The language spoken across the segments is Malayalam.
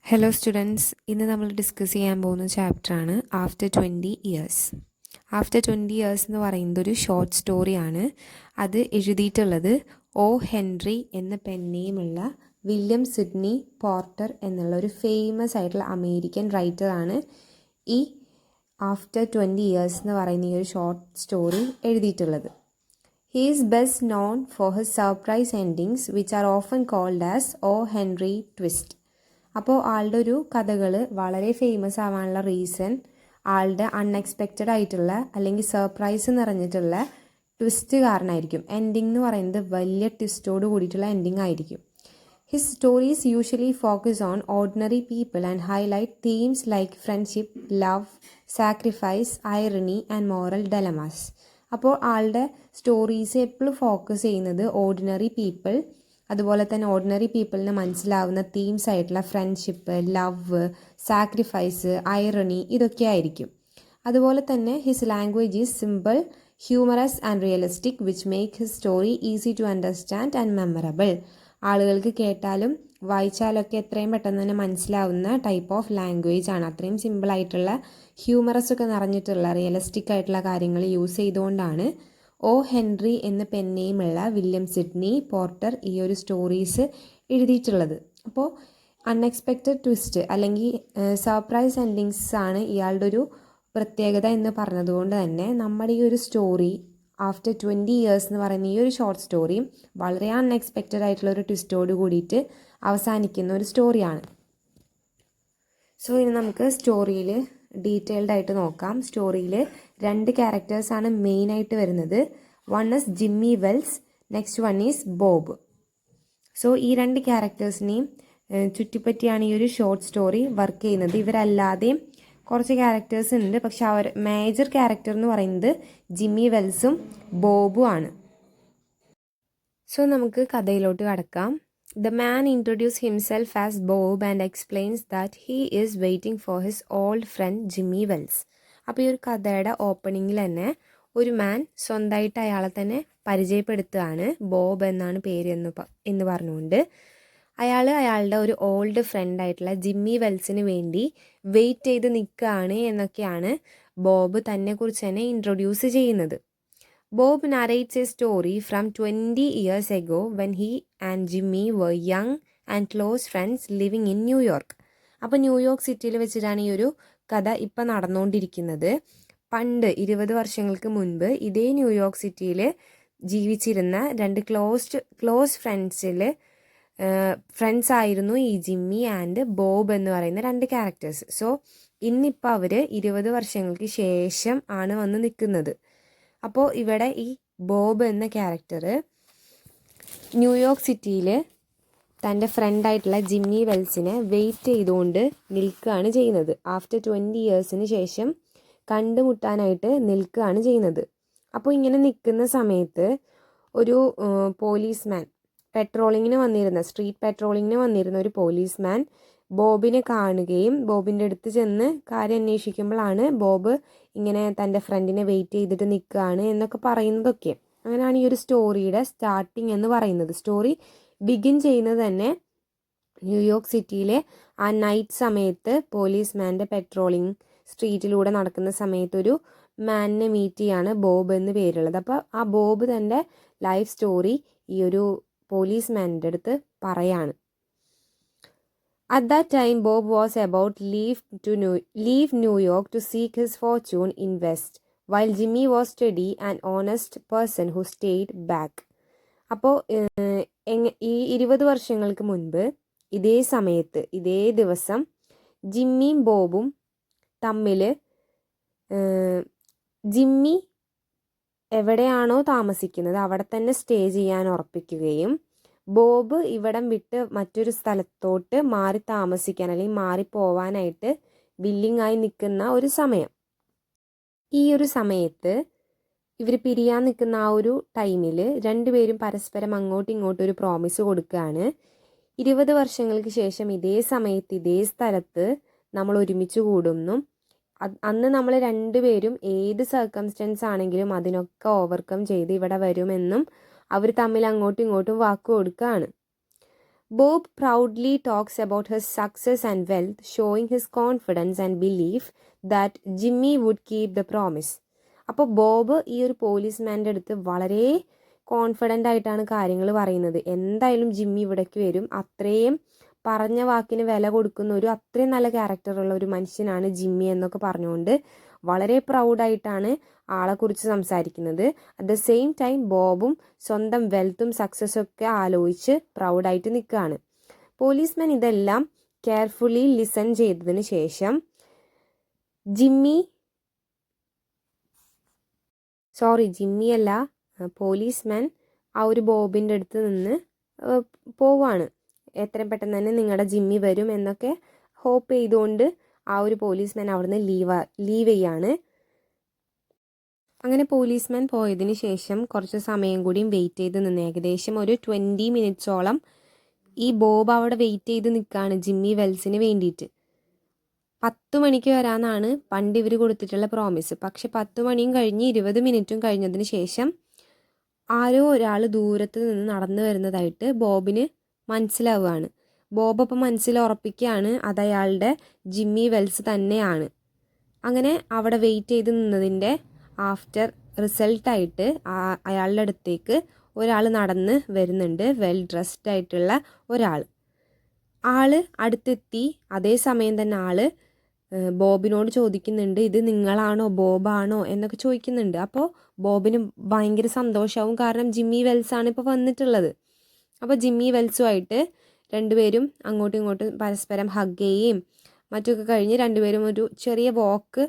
ഹലോ സ്റ്റുഡൻസ്, ഇന്ന് നമ്മൾ ഡിസ്കസ് ചെയ്യാൻ പോകുന്ന ചാപ്റ്ററാണ് ആഫ്റ്റർ 20 ഇയേഴ്സ്. ആഫ്റ്റർ 20 ഇയേഴ്സ് എന്ന് പറയുന്നത് ഒരു ഷോർട്ട് സ്റ്റോറിയാണ്. അത് എഴുതിയിട്ടുള്ളത് ഒ ഹെൻറി എന്ന പെൻനെയിമുള്ള വില്യം സിഡ്നി പോർട്ടർ എന്നുള്ള ഒരു ഫേമസ് ആയിട്ടുള്ള അമേരിക്കൻ റൈറ്ററാണ് ഈ ആഫ്റ്റർ 20 ഇയേഴ്സ് എന്ന് പറയുന്ന ഈ ഒരു ഷോർട്ട് സ്റ്റോറി എഴുതിയിട്ടുള്ളത്. He is best known for his surprise endings, which are often called as O. Henry Twist. അപ്പോൾ ആളുടെ ഒരു കഥകൾ വളരെ ഫേമസ് ആവാനുള്ള റീസൺ ആളുടെ അൺഎക്സ്പെക്റ്റഡ് ആയിട്ടുള്ള അല്ലെങ്കിൽ സർപ്രൈസ് നിറഞ്ഞിട്ടുള്ള ട്വിസ്റ്റ് കാരണമായിരിക്കും. എൻഡിങ് എന്ന് പറയുന്നത് വലിയ ട്വിസ്റ്റോട് കൂടിയിട്ടുള്ള എൻഡിങ് ആയിരിക്കും. His stories usually focus on ordinary people and highlight themes like friendship, love, sacrifice, irony and moral dilemmas. അപ്പോൾ ആളുടെ സ്റ്റോറീസ് എപ്പോഴും ഫോക്കസ് ചെയ്യുന്നത് ഓർഡിനറി പീപ്പിൾ, അതുപോലെ തന്നെ ഓർഡിനറി പീപ്പിളിന് മനസ്സിലാവുന്ന തീംസ് ആയിട്ടുള്ള ഫ്രണ്ട്ഷിപ്പ്, ലവ്, സാക്രിഫൈസ്, ഐറണി ഇതൊക്കെ ആയിരിക്കും. അതുപോലെ തന്നെ his language is simple, humorous and realistic which make his story easy to understand and memorable. ആളുകൾക്ക് കേട്ടാലും വായിച്ചാലൊക്കെ എത്രയും പെട്ടെന്ന് തന്നെ മനസ്സിലാവുന്ന ടൈപ്പ് ഓഫ് ലാംഗ്വേജ് ആണ്. അത്രയും സിമ്പിളായിട്ടുള്ള ഹ്യൂമറസ് ഒക്കെ നിറഞ്ഞിട്ടുള്ള റിയലിസ്റ്റിക് ആയിട്ടുള്ള കാര്യങ്ങൾ യൂസ് ചെയ്തുകൊണ്ടാണ് ഒ ഹെൻറി എന്ന പെൻനെയിമുള്ള വില്യം സിഡ്നി പോർട്ടർ ഈ ഒരു സ്റ്റോറീസ് എഴുതിയിട്ടുള്ളത്. അപ്പോൾ അൺഎക്സ്പെക്റ്റഡ് ട്വിസ്റ്റ് അല്ലെങ്കിൽ സർപ്രൈസ് എൻഡിങ്സ് ആണ് ഇയാളുടെ ഒരു പ്രത്യേകത എന്ന് പറഞ്ഞതുകൊണ്ട് തന്നെ നമ്മുടെ ഈ ഒരു സ്റ്റോറി ആഫ്റ്റർ 20 ഇയേഴ്സ് എന്ന് പറയുന്ന ഈ ഒരു ഷോർട്ട് സ്റ്റോറി വളരെ അൺഎക്സ്പെക്റ്റഡ് ആയിട്ടുള്ള ഒരു ട്വിസ്റ്റോട് കൂടിയിട്ട് അവസാനിക്കുന്ന ഒരു സ്റ്റോറിയാണ്. സോ ഇനി നമുക്ക് സ്റ്റോറിയിൽ ഡീറ്റെയിൽഡ് ആയിട്ട് നോക്കാം. സ്റ്റോറിയിൽ 2 ക്യാരക്ടേഴ്സാണ് മെയിനായിട്ട് വരുന്നത്. One is Jimmy Wells, next one is Bob. So ഈ 2 ക്യാരക്ടേഴ്സിനെയും ചുറ്റിപ്പറ്റിയാണ് ഈ ഒരു ഷോർട്ട് സ്റ്റോറി വർക്ക് ചെയ്യുന്നത്. ഇവരല്ലാതെയും കുറച്ച് ക്യാരക്ടേഴ്സ് ഉണ്ട്, പക്ഷെ അവർ മേജർ ക്യാരക്ടർ എന്ന് പറയുന്നത് ജിമ്മി വെൽസും ബോബും ആണ്. സോ നമുക്ക് കഥയിലോട്ട് കടക്കാം. The man introduces himself as Bob and explains that he is waiting for his old friend Jimmy Wells. അപ്പോൾ ഈ ഒരു കഥയുടെ ഓപ്പണിങ്ങിൽ തന്നെ ഒരു മാൻ സ്വന്തമായിട്ട് അയാളെ തന്നെ പരിചയപ്പെടുത്തുകയാണ്. ബോബ് എന്നാണ് പേര് എന്ന് പറഞ്ഞുകൊണ്ട് അയാളുടെ ഒരു ഓൾഡ് ഫ്രണ്ട് ആയിട്ടുള്ള ജിമ്മി വെൽസിന് വേണ്ടി വെയിറ്റ് ചെയ്ത് നിൽക്കുകയാണ് എന്നൊക്കെയാണ് ബോബ് തന്നെക്കുറിച്ച് തന്നെ ഇൻട്രൊഡ്യൂസ് ചെയ്യുന്നത്. Bob narrates a story from 20 years ago when he and Jimmy were young and close friends living in New York. അപ്പോൾ ന്യൂയോർക്ക് സിറ്റിയിൽ വെച്ചിട്ടാണ് ഈ ഒരു കഥ ഇപ്പം നടന്നുകൊണ്ടിരിക്കുന്നത്. പണ്ട് 20 വർഷങ്ങൾക്ക് മുൻപ് ഇതേ ന്യൂയോർക്ക് സിറ്റിയിൽ ജീവിച്ചിരുന്ന 2 ക്ലോസ് ഫ്രണ്ട്സ് ആയിരുന്നു ഈ ജിമ്മി ആൻഡ് ബോബ് എന്ന് പറയുന്ന 2 ക്യാരക്ടേഴ്സ്. സോ ഇന്നിപ്പോൾ അവർ 20 വർഷങ്ങൾക്ക് ശേഷം ആണ് വന്ന് നിൽക്കുന്നത്. അപ്പോൾ ഇവിടെ ഈ ബോബ് എന്ന ക്യാരക്ടർ ന്യൂയോർക്ക് സിറ്റിയിൽ തൻ്റെ ഫ്രണ്ടായിട്ടുള്ള ജിമ്മി വെൽസിനെ വെയിറ്റ് ചെയ്തുകൊണ്ട് നിൽക്കുകയാണ് ചെയ്യുന്നത്. ആഫ്റ്റർ 20 ഇയേഴ്സിന് ശേഷം കണ്ടുമുട്ടാനായിട്ട് നിൽക്കുകയാണ് ചെയ്യുന്നത്. അപ്പോൾ ഇങ്ങനെ നിൽക്കുന്ന സമയത്ത് ഒരു പോലീസ്മാൻ സ്ട്രീറ്റ് പെട്രോളിങ്ങിന് വന്നിരുന്ന ഒരു പോലീസ്മാൻ ബോബിനെ കാണുകയും ബോബിൻ്റെ അടുത്ത് ചെന്ന് കാര്യം അന്വേഷിക്കുമ്പോഴാണ് ബോബ് ഇങ്ങനെ തൻ്റെ ഫ്രണ്ടിനെ വെയിറ്റ് ചെയ്തിട്ട് നിൽക്കുകയാണ് എന്നൊക്കെ പറയുന്നതൊക്കെ. അങ്ങനെയാണ് ഈ ഒരു സ്റ്റോറിയുടെ സ്റ്റാർട്ടിങ് എന്ന് പറയുന്നത്. സ്റ്റോറി ബിഗിൻ ചെയ്യുന്നത് തന്നെ ന്യൂയോർക്ക് സിറ്റിയിലെ ആ നൈറ്റ് സമയത്ത് പോലീസ്മാൻ്റെ പെട്രോളിങ് സ്ട്രീറ്റിലൂടെ നടക്കുന്ന സമയത്ത് ഒരു മാനിനെ മീറ്റ് ചെയ്യാണ്, ബോബ് എന്ന് പേരുള്ളത്. അപ്പോൾ ആ ബോബ് തൻ്റെ ലൈഫ് സ്റ്റോറി ഈ ഒരു പോലീസ്മാൻ്റെ അടുത്ത് പറയാണ്. At that time, Bob was about to leave New York to seek his fortune in West, while Jimmy was steady and honest person who stayed back. അപ്പോൾ ഈ 20 വർഷങ്ങൾക്ക് മുൻപ് ഇതേ സമയത്ത് ഇതേ ദിവസം ജിമ്മിയും ബോബും തമ്മിൽ ജിമ്മി എവിടെയാണോ താമസിക്കുന്നത് അവിടെ തന്നെ സ്റ്റേ ചെയ്യാൻ ഉറപ്പിക്കുകയും ബോബ് ഇവിടം വിട്ട് മറ്റൊരു സ്ഥലത്തോട്ട് മാറി താമസിക്കാൻ അല്ലെങ്കിൽ മാറിപ്പോവാനായിട്ട് വില്ലിങ് ആയി നിൽക്കുന്ന ഒരു സമയം. ഈ ഒരു സമയത്ത് ഇവർ പിരിയാൻ നിൽക്കുന്ന ആ ഒരു ടൈമിൽ 2 പേരും പരസ്പരം അങ്ങോട്ടും ഇങ്ങോട്ടും ഒരു പ്രോമിസ് കൊടുക്കുകയാണ്. 20 വർഷങ്ങൾക്ക് ശേഷം ഇതേ സമയത്ത് ഇതേ സ്ഥലത്ത് നമ്മൾ ഒരുമിച്ച് കൂടുന്നു. അന്ന് നമ്മൾ 2 പേരും ഏത് സർക്കംസ്റ്റൻസ് ആണെങ്കിലും അതിനൊക്കെ ഓവർകം ചെയ്ത് ഇവിടെ വരുമെന്നും അവർ തമ്മിൽ അങ്ങോട്ടും ഇങ്ങോട്ടും വാക്ക് കൊടുക്കുകയാണ്. Bob proudly talks about his success and wealth, showing his confidence and belief that Jimmy would keep the promise. അപ്പോൾ ബോബ് ഈ ഒരു പോലീസ്മാൻ്റെ അടുത്ത് വളരെ കോൺഫിഡൻ്റ് ആയിട്ടാണ് കാര്യങ്ങൾ പറയുന്നത്. എന്തായാലും ജിമ്മി ഇവിടേക്ക് വരും, അത്രയും പറഞ്ഞ വാക്കിന് വില കൊടുക്കുന്ന ഒരു അത്രയും നല്ല ക്യാരക്ടറുള്ള ഒരു മനുഷ്യനാണ് ജിമ്മി എന്നൊക്കെ പറഞ്ഞുകൊണ്ട് വളരെ പ്രൗഡായിട്ടാണ് ആളെക്കുറിച്ച് സംസാരിക്കുന്നത്. അറ്റ് ദ സെയിം ടൈം ബോബും സ്വന്തം വെൽത്തും സക്സസ്സും ഒക്കെ ആലോചിച്ച് പ്രൗഡായിട്ട് നിൽക്കുകയാണ്. പോലീസ്മാൻ ഇതെല്ലാം കെയർഫുള്ളി ലിസൺ ചെയ്തതിന് ശേഷം ജിമ്മിയല്ല പോലീസ്മാൻ ആ ഒരു ബോബിൻ്റെ അടുത്ത് നിന്ന് പോവാണ്. എത്രയും പെട്ടെന്ന് തന്നെ നിങ്ങളുടെ ജിമ്മി വരും എന്നൊക്കെ ഹോപ്പ് ചെയ്തുകൊണ്ട് ആ ഒരു പോലീസ്മാൻ അവിടുന്ന് ലീവ് ചെയ്യാണ്. അങ്ങനെ പോലീസ്മാൻ പോയതിന് ശേഷം കുറച്ച് സമയം കൂടിയും വെയിറ്റ് ചെയ്ത് നിന്ന് ഏകദേശം ഒരു 20 മിനിറ്റ്സോളം ഈ ബോബ് അവിടെ വെയിറ്റ് ചെയ്ത് നിൽക്കുകയാണ് ജിമ്മി വെൽസിന് വേണ്ടിയിട്ട്. 10 മണിക്ക് വരാമെന്നാണ് പണ്ട് ഇവർ കൊടുത്തിട്ടുള്ള പ്രോമിസ്. പക്ഷെ 10 മണിയും കഴിഞ്ഞ് 20 മിനിറ്റും കഴിഞ്ഞതിന് ശേഷം ആരോ ഒരാൾ ദൂരത്ത് നിന്ന് നടന്നു വരുന്നതായിട്ട് ബോബിന് മനസ്സിലാവുകയാണ്. ബോബ് അപ്പം മനസ്സിൽ ഉറപ്പിക്കുകയാണ് അത് അയാളുടെ ജിമ്മി വെൽസ് തന്നെയാണ്. അങ്ങനെ അവിടെ വെയിറ്റ് ചെയ്ത് നിന്നതിൻ്റെ ആഫ്റ്റർ റിസൾട്ടായിട്ട് അയാളുടെ അടുത്തേക്ക് ഒരാൾ നടന്ന് വരുന്നുണ്ട്. വെൽ ഡ്രസ്ഡ് ആയിട്ടുള്ള ഒരാൾ. ആള് അടുത്തെത്തി. അതേസമയം തന്നെ ആള് ബോബിനോട് ചോദിക്കുന്നുണ്ട്, ഇത് നിങ്ങളാണോ ബോബാണോ എന്നൊക്കെ ചോദിക്കുന്നുണ്ട്. അപ്പോൾ ബോബിന് ഭയങ്കര സന്തോഷമാവും, കാരണം ജിമ്മി വെൽസാണ് ഇപ്പോൾ വന്നിട്ടുള്ളത്. അപ്പോൾ ജിമ്മി വെൽസുമായിട്ട് രണ്ടുപേരും അങ്ങോട്ടും ഇങ്ങോട്ടും പരസ്പരം ഹഗ് ചെയ്യുകയും മറ്റൊക്കെ കഴിഞ്ഞ് രണ്ടുപേരും ഒരു ചെറിയ വാക്ക്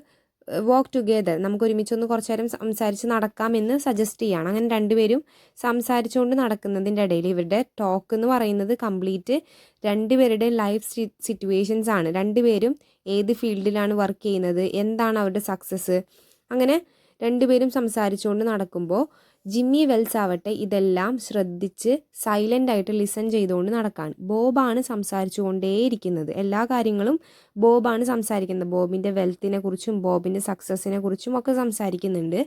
ടുഗെദർ, നമുക്ക് ഒരുമിച്ചൊന്ന് കുറച്ച് നേരം സംസാരിച്ച് നടക്കാമെന്ന് സജസ്റ്റ് ചെയ്യുകയാണ്. അങ്ങനെ രണ്ടുപേരും സംസാരിച്ചുകൊണ്ട് നടക്കുന്നതിൻ്റെ ഇടയിൽ ഇവരുടെ ടോക്ക് എന്ന് പറയുന്നത് കംപ്ലീറ്റ് രണ്ടുപേരുടെ ലൈഫ് സിറ്റുവേഷൻസ് ആണ്. രണ്ടുപേരും ഏത് ഫീൽഡിലാണ് വർക്ക് ചെയ്യുന്നത്, എന്താണ് അവരുടെ സക്സസ്, അങ്ങനെ രണ്ടുപേരും സംസാരിച്ചുകൊണ്ട് നടക്കുമ്പോൾ ജിമ്മി വെൽസ് ആവട്ടെ ഇതെല്ലാം ശ്രദ്ധിച്ച് സൈലൻ്റ് ആയിട്ട് ലിസൺ ചെയ്തുകൊണ്ട് നടക്കാൻ. ബോബാണ് സംസാരിച്ചു കൊണ്ടേയിരിക്കുന്നത്. എല്ലാ കാര്യങ്ങളും ബോബാണ് സംസാരിക്കുന്നത്. ബോബിൻ്റെ വെൽത്തിനെ കുറിച്ചും ബോബിൻ്റെ സക്സസ്സിനെ കുറിച്ചും ഒക്കെ സംസാരിക്കുന്നുണ്ട്.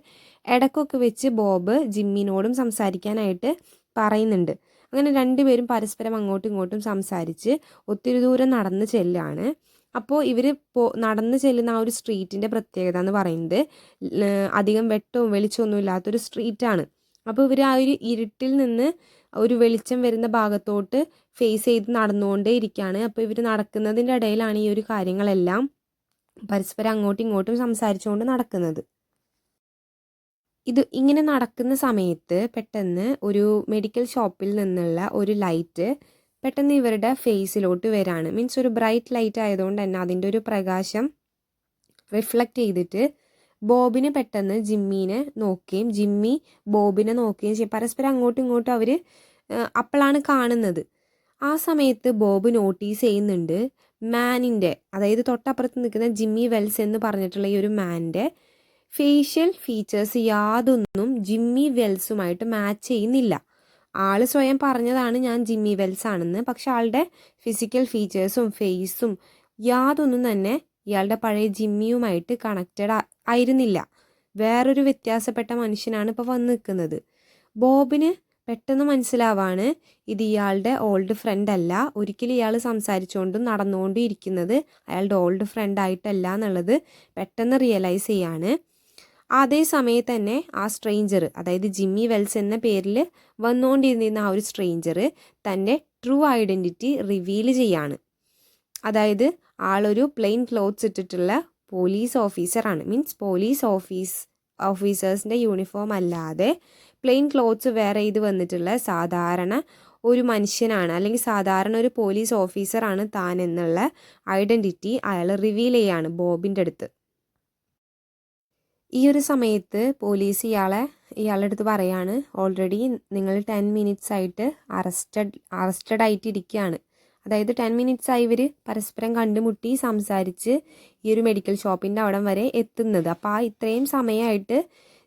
ഇടയ്ക്കൊക്കെ വെച്ച് ബോബ് ജിമ്മിനോടും സംസാരിക്കാനായിട്ട് പറയുന്നുണ്ട്. അങ്ങനെ രണ്ടുപേരും പരസ്പരം അങ്ങോട്ടും ഇങ്ങോട്ടും സംസാരിച്ച് ഒത്തിരി ദൂരം നടന്ന് ചെല്ലാണ്. അപ്പോൾ ഇവർ നടന്ന് ചെല്ലുന്ന ആ ഒരു സ്ട്രീറ്റിൻ്റെ പ്രത്യേകത എന്ന് പറയുന്നത് അധികം വെട്ടവും വെളിച്ചമൊന്നും ഇല്ലാത്തൊരു സ്ട്രീറ്റാണ്. അപ്പോൾ ഇവർ ആ ഒരു ഇരുട്ടിൽ നിന്ന് ഒരു വെളിച്ചം വരുന്ന ഭാഗത്തോട്ട് ഫേസ് ചെയ്ത് നടന്നുകൊണ്ടേ ഇരിക്കുകയാണ്. അപ്പോൾ ഇവർ നടക്കുന്നതിൻ്റെ ഇടയിലാണ് ഈ ഒരു കാര്യങ്ങളെല്ലാം പരസ്പരം അങ്ങോട്ടും ഇങ്ങോട്ടും സംസാരിച്ചുകൊണ്ട് നടക്കുന്നത്. ഇങ്ങനെ നടക്കുന്ന സമയത്ത് പെട്ടെന്ന് ഒരു മെഡിക്കൽ ഷോപ്പിൽ നിന്നുള്ള ഒരു ലൈറ്റ് പെട്ടെന്ന് ഇവരുടെ ഫേസിലോട്ട് വരാണ്. മീൻസ് ഒരു ബ്രൈറ്റ് ലൈറ്റ് ആയതുകൊണ്ട് തന്നെ അതിൻ്റെ ഒരു പ്രകാശം റിഫ്ലക്റ്റ് ചെയ്തിട്ട് ബോബിന് പെട്ടെന്ന് ജിമ്മിനെ നോക്കുകയും ജിമ്മി ബോബിനെ നോക്കുകയും ചെയ്യും. പരസ്പരം അങ്ങോട്ടും ഇങ്ങോട്ടും അവർ അപ്പോഴാണ് കാണുന്നത്. ആ സമയത്ത് ബോബ് നോട്ടീസ് ചെയ്യുന്നുണ്ട് മാനിൻ്റെ, അതായത് തൊട്ടപ്പുറത്ത് നിൽക്കുന്ന ജിമ്മി വെൽസ് എന്ന് പറഞ്ഞിട്ടുള്ള ഈ ഒരു മാൻ്റെ ഫേഷ്യൽ ഫീച്ചേഴ്സ് യാതൊന്നും ജിമ്മി വെൽസുമായിട്ട് മാച്ച് ചെയ്യുന്നില്ല. ആൾ സ്വയം പറഞ്ഞതാണ് ഞാൻ ജിമ്മി വെൽസ് ആണെന്ന്. പക്ഷെ ആളുടെ ഫിസിക്കൽ ഫീച്ചേഴ്സും ഫേസും യാതൊന്നും തന്നെ ഇയാളുടെ പഴയ ജിമ്മിയുമായിട്ട് കണക്റ്റഡ് ആയിരുന്നില്ല. വേറൊരു വ്യത്യാസപ്പെട്ട മനുഷ്യനാണ് ഇപ്പോൾ വന്ന് നിൽക്കുന്നത്. ബോബിന് പെട്ടെന്ന് മനസ്സിലാവാണ് ഇത് ഇയാളുടെ ഓൾഡ് ഫ്രണ്ട് അല്ല, ഒരിക്കലും ഇയാൾ സംസാരിച്ചുകൊണ്ടും നടന്നുകൊണ്ടും ഇരിക്കുന്നത് അയാളുടെ ഓൾഡ് ഫ്രണ്ട് ആയിട്ടല്ല എന്നുള്ളത് പെട്ടെന്ന് റിയലൈസ് ചെയ്യാണ്. അതേ സമയത്ത് തന്നെ ആ സ്ട്രേഞ്ചർ, അതായത് ജിമ്മി വെൽസ് എന്ന പേരിൽ വന്നുകൊണ്ടിരുന്ന ആ ഒരു സ്ട്രേഞ്ചർ തൻ്റെ ട്രൂ ഐഡൻറ്റിറ്റി റിവീൽ ചെയ്യാണ്. അതായത് ആളൊരു പ്ലെയിൻ ക്ലോത്ത്സ് ഇട്ടിട്ടുള്ള പോലീസ് ഓഫീസറാണ്. മീൻസ് പോലീസ് ഓഫീസേഴ്സിൻ്റെ യൂണിഫോം അല്ലാതെ പ്ലെയിൻ ക്ലോത്ത്സ് വെയർ ചെയ്ത് വന്നിട്ടുള്ള സാധാരണ ഒരു മനുഷ്യനാണ്, അല്ലെങ്കിൽ സാധാരണ ഒരു പോലീസ് ഓഫീസറാണ് താൻ എന്നുള്ള ഐഡൻറ്റിറ്റി അയാൾ റിവീൽ ചെയ്യാണ് ബോബിൻ്റെ അടുത്ത്. ഈ ഒരു സമയത്ത് പോലീസ് ഇയാളുടെ അടുത്ത് പറയാണ്, ഓൾറെഡി നിങ്ങൾ 10 മിനിറ്റ്സ് ആയിട്ട് അറസ്റ്റഡ് ആയിട്ട് ഇരിക്കുകയാണ്. അതായത് 10 മിനിറ്റ്സ് ആയി ഇവർ പരസ്പരം കണ്ടുമുട്ടി സംസാരിച്ച് ഈ ഒരു മെഡിക്കൽ ഷോപ്പിൻ്റെ അവിടം വരെ എത്തുന്നത്. അപ്പോൾ ആ ഇത്രയും സമയമായിട്ട്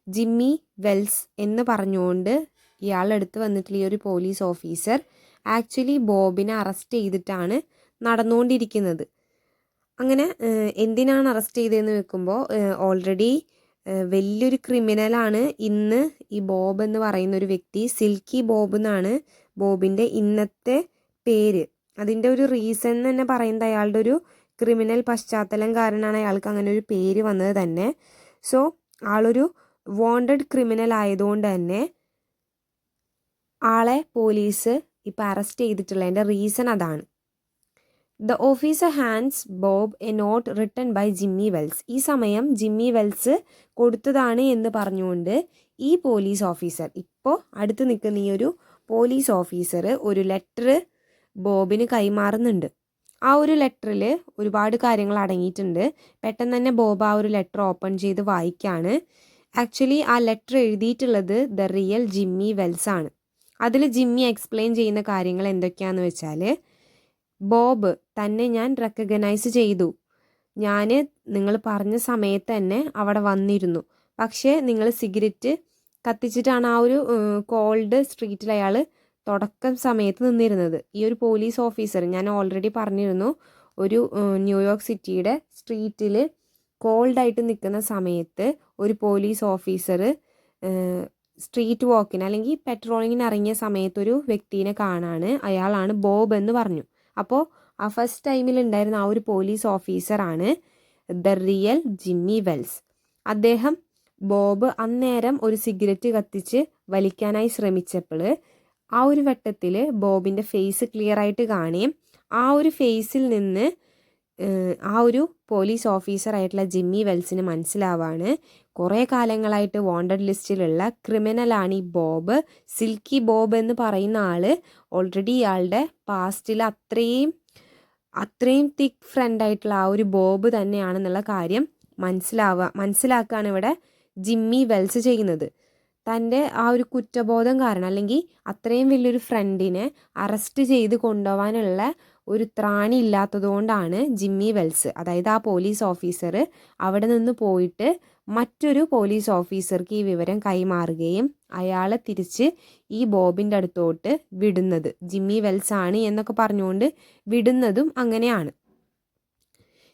ജിമ്മി വെൽസ് എന്ന് പറഞ്ഞുകൊണ്ട് ഇയാളുടെ അടുത്ത് വന്നിട്ടുള്ള ഈ ഒരു പോലീസ് ഓഫീസർ ആക്ച്വലി ബോബിനെ അറസ്റ്റ് ചെയ്തിട്ടാണ് നടന്നുകൊണ്ടിരിക്കുന്നത്. അങ്ങനെ എന്തിനാണ് അറസ്റ്റ് ചെയ്തതെന്ന് വെക്കുമ്പോൾ ഓൾറെഡി വലിയൊരു ക്രിമിനലാണ് ഇന്ന് ഈ ബോബ് എന്ന് പറയുന്ന ഒരു വ്യക്തി. സിൽക്കി ബോബ് എന്നാണ് ബോബിൻ്റെ ഇന്നത്തെ പേര്, അതിൻ്റെ ഒരു റീസൺ തന്നെ പറയുന്നത് അയാളുടെ ഒരു ക്രിമിനൽ പശ്ചാത്തലം കാരണമാണ് അയാൾക്ക് അങ്ങനെ ഒരു പേര് വന്നത് തന്നെ. സോ ആളൊരു വാണ്ടഡ് ക്രിമിനൽ ആയതുകൊണ്ട് തന്നെ ആളെ പോലീസ് ഇപ്പം അറസ്റ്റ് ചെയ്തിട്ടുള്ളതിൻ്റെ റീസൺ അതാണ്. The officer hands Bob a note written by Jimmy Wells. ഈ സമയം ജിമ്മി വെൽസ് കൊടുത്തതാണ് എന്ന് പറഞ്ഞുകൊണ്ട് ഈ പോലീസ് ഓഫീസർ, ഇപ്പോൾ അടുത്ത് നിൽക്കുന്ന ഈ ഒരു പോലീസ് ഓഫീസർ ഒരു ലെറ്റർ ബോബിന് കൈമാറുന്നുണ്ട്. ആ ഒരു ലെറ്ററിൽ ഒരുപാട് കാര്യങ്ങൾ അടങ്ങിയിട്ടുണ്ട്. പെട്ടെന്ന് തന്നെ ബോബ് ആ ഒരു ലെറ്റർ ഓപ്പൺ ചെയ്ത് വായിക്കുകയാണ്. ആക്ച്വലി ആ ലെറ്റർ എഴുതിയിട്ടുള്ളത് ദ റിയൽ ജിമ്മി വെൽസ് ആണ്. അതിൽ ജിമ്മി എക്സ്പ്ലെയിൻ ചെയ്യുന്ന കാര്യങ്ങൾ എന്തൊക്കെയാണെന്ന് വെച്ചാൽ, ബോബ് തന്നെ ഞാൻ റെക്കഗ്നൈസ് ചെയ്തു. ഞാൻ നിങ്ങൾ പറഞ്ഞ സമയത്ത് തന്നെ അവിടെ വന്നിരുന്നു. പക്ഷേ നിങ്ങൾ സിഗരറ്റ് കത്തിച്ചിട്ടാണ് ആ ഒരു കോൾഡ് സ്ട്രീറ്റിൽ അയാൾ തുടക്കം സമയത്ത് നിന്നിരുന്നത്. ഈ ഒരു പോലീസ് ഓഫീസർ, ഞാൻ ഓൾറെഡി പറഞ്ഞിരുന്നു, ഒരു ന്യൂയോർക്ക് സിറ്റിയുടെ സ്ട്രീറ്റിൽ കോൾഡായിട്ട് നിൽക്കുന്ന സമയത്ത് ഒരു പോലീസ് ഓഫീസർ സ്ട്രീറ്റ് വാക്കിന് അല്ലെങ്കിൽ പെട്രോളിങ്ങിന് ഇറങ്ങിയ സമയത്ത് ഒരു വ്യക്തിനെ കാണാണ്. അയാളാണ് ബോബ് എന്ന് പറഞ്ഞു. അപ്പോൾ ആ ഫസ്റ്റ് ടൈമിൽ ഉണ്ടായിരുന്ന ആ ഒരു പോലീസ് ഓഫീസറാണ് ദ റിയൽ ജിമ്മി വെൽസ്. അദ്ദേഹം ബോബ് അന്നേരം ഒരു സിഗരറ്റ് കത്തിച്ച് വലിക്കാനായി ശ്രമിച്ചപ്പോൾ ആ ഒരു വട്ടത്തിൽ ബോബിൻ്റെ ഫേസ് ക്ലിയർ ആയിട്ട് കാണുകയും ആ ഒരു ഫേസിൽ നിന്ന് ആ ഒരു പോലീസ് ഓഫീസറായിട്ടുള്ള ജിമ്മി വെൽസിന് മനസ്സിലാവാണ് കുറേ കാലങ്ങളായിട്ട് വാണ്ടഡ് ലിസ്റ്റിലുള്ള ക്രിമിനലാണ് ഈ ബോബ്. സിൽക്കി ബോബ് എന്ന് പറയുന്ന ആൾ ഓൾറെഡി ഇയാളുടെ പാസ്റ്റിൽ അത്രയും തിക്ക് ഫ്രണ്ടായിട്ടുള്ള ആ ഒരു ബോബ് തന്നെയാണെന്നുള്ള കാര്യം മനസ്സിലാക്കുകയാണ് ഇവിടെ ജിമ്മി വെൽസ് ചെയ്യുന്നത്. തൻ്റെ ആ ഒരു കുറ്റബോധം കാരണം, അല്ലെങ്കിൽ അത്രയും വലിയൊരു ഫ്രണ്ടിനെ അറസ്റ്റ് ചെയ്ത് കൊണ്ടുപോകാനുള്ള ഒരു ത്രാണി ഇല്ലാത്തതുകൊണ്ടാണ് ജിമ്മി വെൽസ്, അതായത് ആ പോലീസ് ഓഫീസർ, അവിടെ നിന്ന് പോയിട്ട് മറ്റൊരു പോലീസ് ഓഫീസർക്ക് ഈ വിവരം കൈമാറുകയും അയാളെ തിരിച്ച് ഈ ബോബിൻ്റെ അടുത്തോട്ട് വിടുന്നത്. ജിമ്മി വെൽസ് ആണ് എന്നൊക്കെ പറഞ്ഞുകൊണ്ട് വിടുന്നതും അങ്ങനെയാണ്.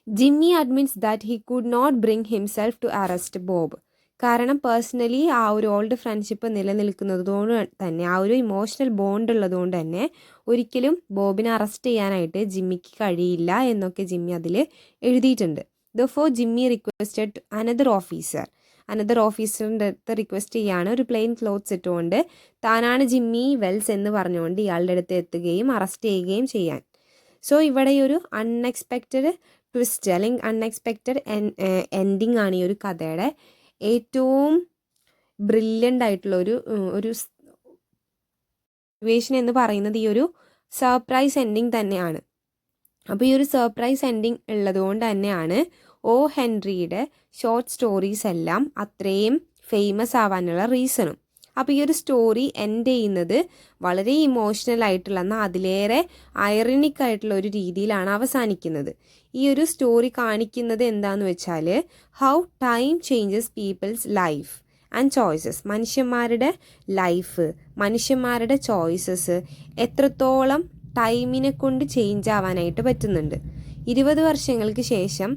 Jimmy admits that he could not bring himself to arrest Bob. കാരണം പേഴ്സണലി ആ ഒരു ഓൾഡ് ഫ്രണ്ട്ഷിപ്പ് നിലനിൽക്കുന്നതുകൊണ്ട് തന്നെ, ആ ഒരു ഇമോഷണൽ ബോണ്ട് ഉള്ളതുകൊണ്ട് തന്നെ ഒരിക്കലും ബോബിനെ അറസ്റ്റ് ചെയ്യാനായിട്ട് ജിമ്മിക്ക് കഴിയില്ല എന്നൊക്കെ ജിമ്മി അതിൽ എഴുതിയിട്ടുണ്ട്. ദോർ ജിമ്മി റിക്വസ്റ്റഡ് അനദർ ഓഫീസറിൻ്റെ അടുത്ത് റിക്വസ്റ്റ് ചെയ്യാണ് ഒരു പ്ലെയിൻ ക്ലോത്ത്സ് ഇട്ടുകൊണ്ട് താനാണ് ജിമ്മി വെൽസ് എന്ന് പറഞ്ഞുകൊണ്ട് ഇയാളുടെ അടുത്ത് എത്തുകയും അറസ്റ്റ് ചെയ്യുകയും ചെയ്യാൻ. സോ ഇവിടെ ഈ ഒരു അൺഎക്സ്പെക്റ്റഡ് ട്വിസ്റ്റ് അല്ലെങ്കിൽ അൺഎക്സ്പെക്റ്റഡ് എൻഡിങ് ആണ് ഈ ഒരു കഥയുടെ ഏറ്റവും ബ്രില്യൻ്റ് ആയിട്ടുള്ള ഒരു സിറ്റുവേഷൻ എന്ന് പറയുന്നത്. ഈ ഒരു സർപ്രൈസ് എൻഡിങ് തന്നെയാണ്. അപ്പോൾ ഈ ഒരു സർപ്രൈസ് എൻഡിങ് ഉള്ളതുകൊണ്ട് തന്നെയാണ് ഓ ഹെൻറിയുടെ ഷോർട്ട് സ്റ്റോറീസ് എല്ലാം അത്രയും ഫേമസ് ആവാനുള്ള റീസണും. അപ്പോൾ ഈ ഒരു സ്റ്റോറി എൻഡ് ചെയ്യുന്നത് വളരെ ഇമോഷണൽ ആയിട്ടുള്ള, എന്നാൽ അതിലേറെ ഐറണിക് ആയിട്ടുള്ള ഒരു രീതിയിലാണ് അവസാനിക്കുന്നത്. ഈ ഒരു സ്റ്റോറി കാണിക്കുന്നത് എന്താണെന്ന് വെച്ചാൽ, how time changes people's life and choices. മനുഷ്യന്മാരുടെ ലൈഫ്, മനുഷ്യന്മാരുടെ ചോയ്സസ് എത്രത്തോളം ടൈമിനെ കൊണ്ട് ചേഞ്ച് ആവാനായിട്ട് പറ്റുന്നുണ്ട്. 20 വർഷങ്ങൾക്ക് ശേഷം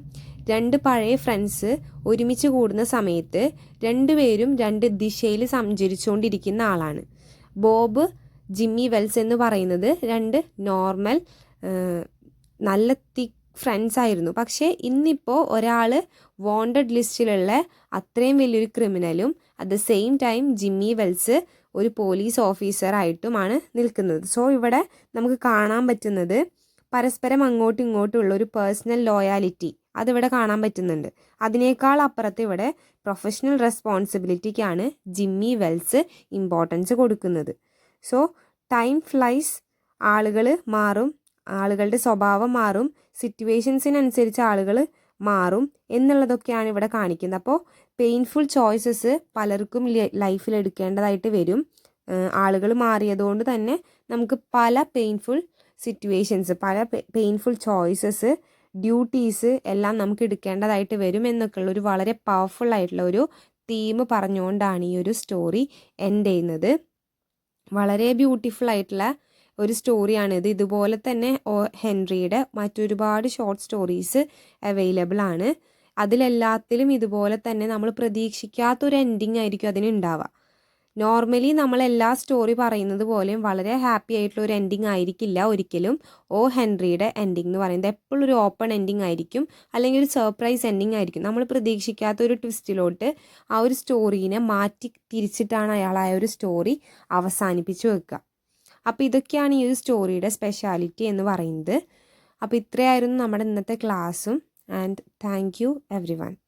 2 പഴയ ഫ്രണ്ട്സ് ഒരുമിച്ച് കൂടുന്ന സമയത്ത് രണ്ടുപേരും 2 ദിശയിൽ സഞ്ചരിച്ചുകൊണ്ടിരിക്കുന്ന ആളാണ്. ബോബ്, ജിമ്മി വെൽസ് എന്ന് പറയുന്നത് 2 നോർമൽ നല്ല തിക്ക് ഫ്രണ്ട്സ് ആയിരുന്നു. പക്ഷേ ഇന്നിപ്പോൾ ഒരാൾ വാണ്ടഡ് ലിസ്റ്റിലുള്ള അത്രയും വലിയൊരു ക്രിമിനലും at the same time Jimmy Wells ഒരു പോലീസ് ഓഫീസറായിട്ടുമാണ് നിൽക്കുന്നത്. സോ ഇവിടെ നമുക്ക് കാണാൻ പറ്റുന്നത് പരസ്പരം അങ്ങോട്ടും ഇങ്ങോട്ടും ഉള്ള ഒരു പേഴ്സണൽ ലോയാലിറ്റി അതിവിടെ കാണാൻ പറ്റുന്നുണ്ട്. അതിനേക്കാൾ അപ്പുറത്ത് ഇവിടെ പ്രൊഫഷണൽ റെസ്പോൺസിബിലിറ്റിക്കാണ് ജിമ്മി വെൽസ് ഇമ്പോർട്ടൻസ് കൊടുക്കുന്നത്. സോ ടൈം ഫ്ലൈസ്, ആളുകൾ മാറും, ആളുകളുടെ സ്വഭാവം മാറും, സിറ്റുവേഷൻസിനനുസരിച്ച് ആളുകൾ മാറും എന്നുള്ളതൊക്കെയാണ് ഇവിടെ കാണിക്കുന്നത്. അപ്പോൾ പെയിൻഫുൾ ചോയ്സസ് പലർക്കും ലൈഫിൽ എടുക്കേണ്ടതായിട്ട് വരും. ആളുകൾ മാറിയതുകൊണ്ട് തന്നെ നമുക്ക് പല പെയിൻഫുൾ സിറ്റുവേഷൻസ്, പല പെയിൻഫുൾ ചോയ്സസ്, ഡ്യൂട്ടീസ് എല്ലാം നമുക്ക് എടുക്കേണ്ടതായിട്ട് വരും എന്നൊക്കെയുള്ള ഒരു വളരെ പവർഫുൾ ആയിട്ടുള്ള ഒരു തീം പറഞ്ഞുകൊണ്ടാണ് ഈ ഒരു സ്റ്റോറി എൻഡ് ചെയ്യുന്നത്. വളരെ ബ്യൂട്ടിഫുൾ ആയിട്ടുള്ള ഒരു സ്റ്റോറിയാണിത്. ഇതുപോലെ തന്നെ ഓ ഹെൻറിയുടെ മറ്റൊരുപാട് ഷോർട്ട് സ്റ്റോറീസ് അവൈലബിൾ ആണ്. അതിലെല്ലാത്തിലും ഇതുപോലെ തന്നെ നമ്മൾ പ്രതീക്ഷിക്കാത്തൊരു എൻഡിങ് ആയിരിക്കും അതിനുണ്ടാവുക. നോർമലി നമ്മൾ എല്ലാ സ്റ്റോറി പറയുന്നത് പോലെയും വളരെ ഹാപ്പി ആയിട്ടുള്ള ഒരു എൻഡിങ് ആയിരിക്കില്ല ഒരിക്കലും ഓ ഹെൻറിയുടെ എൻഡിങ് എന്ന് പറയുന്നത് എപ്പോഴും ഒരു ഓപ്പൺ എൻഡിങ് ആയിരിക്കും, അല്ലെങ്കിൽ ഒരു സർപ്രൈസ് എൻഡിങ് ആയിരിക്കും. നമ്മൾ പ്രതീക്ഷിക്കാത്ത ഒരു ട്വിസ്റ്റിലോട്ട് ആ ഒരു സ്റ്റോറീനെ മാറ്റി തിരിച്ചിട്ടാണ് അയാൾ ആ ഒരു സ്റ്റോറി അവസാനിപ്പിച്ച് വെക്കുക. അപ്പോൾ ഇതൊക്കെയാണ് ഈ ഒരു സ്റ്റോറിയുടെ സ്പെഷ്യാലിറ്റി എന്ന് പറയുന്നത്. അപ്പോൾ ഇത്രയായിരുന്നു നമ്മുടെ ഇന്നത്തെ ക്ലാസ്സും. And thank you every one.